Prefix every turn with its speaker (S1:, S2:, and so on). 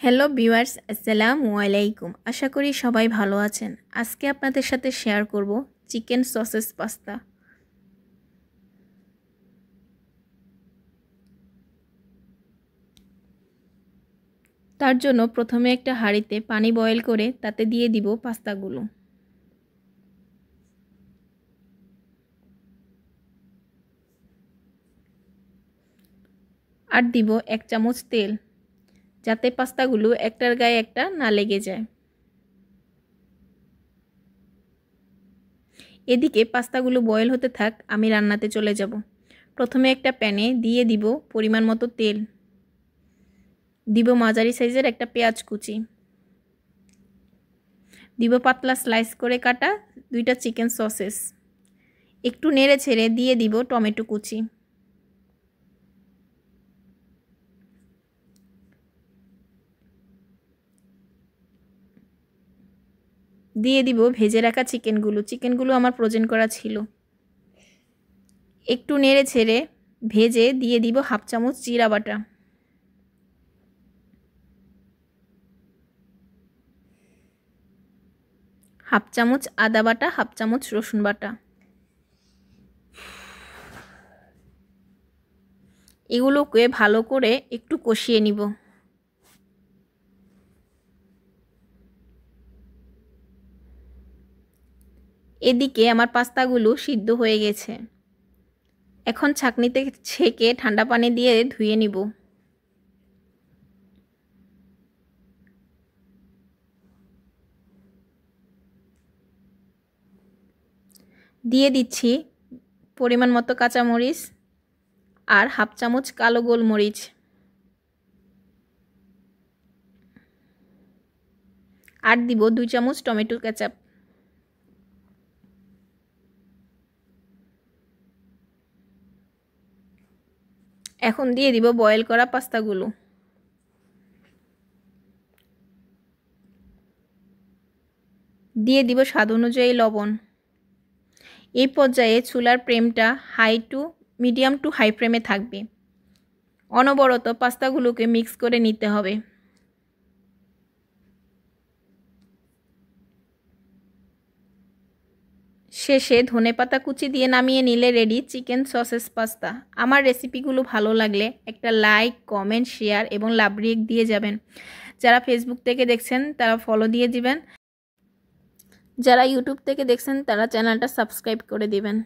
S1: Hello viewers, আসসালামু আলাইকুম। আশা করি সবাই ভালো আছেন। আজকে আপনাদের সাথে শেয়ার করব চিকেন সসেস পাস্তা। তার জন্য প্রথমে একটা হাঁড়িতে পানি বয়েল করে তাতে দিয়ে দিব পাস্তাগুলো। আর দিব 1 চামচ তেল, যাতে পাস্তাগুলো একটার গায়ে একটা না লেগে যায়। এদিকে পাস্তাগুলো বয়েল হতে থাক, আমি রান্নাতে চলে যাব। প্রথমে একটা প্যানে দিয়ে দিব পরিমাণ মতো তেল, দিব মাঝারি সাইজের একটা পেঁয়াজ কুচি, দিব পাতলা স্লাইস করে কাটা 2টা চিকেন সসেস, একটু নেড়ে ছেড়ে দিয়ে দিব টমেটো কুচি, দিয়ে দিব ভেজে রাখা চিকেনগুলো আমার ফ্রোজেন করা ছিল। একটু নেড়ে ছেড়ে ভেজে দিয়ে দিব 1/2 চামচ জিরা বাটা, হাফ চামচ আদা বাটা, 1/2 চামচ রসুন বাটা। এগুলোকে ভালো করে একটু কষিয়ে নিব। এদিকে আমার পাস্তাগুলো সিদ্ধ হয়ে গেছে। এখন ছাঁকনিতে ছেঁকে ঠান্ডা পানি দিয়ে ধুয়ে নিব। দিয়ে দিচ্ছি পরিমাণ মতো কাঁচামরিচ আর 1/2 চামচ কালো গোলমরিচ, আর দিব 2 চামচ টমেটো কেচাপ। এখন দিয়ে দিব বয়েল করা পাস্তাগুলো। দিয়ে দিব স্বাদ অনুযায়ী লবণ। এই পর্যায়ে চুলার ফ্লেমটা মিডিয়াম টু হাই ফ্লেমে থাকবে। অনবরত পাস্তাগুলোকে মিক্স করে নিতে হবে। শেষে ধনেপাতা কুচি দিয়ে নামিয়ে নিলে রেডি চিকেন সসেস পাস্তা। আমার রেসিপিগুলো ভালো লাগলে একটা লাইক, কমেন্ট, শেয়ার এবং লাভ রিয়েক্ট দিয়ে যাবেন। যারা ফেসবুক থেকে দেখছেন তারা ফলো দিয়ে দিবেন, যারা ইউটিউব থেকে দেখছেন তারা চ্যানেলটা সাবস্ক্রাইব করে দিবেন।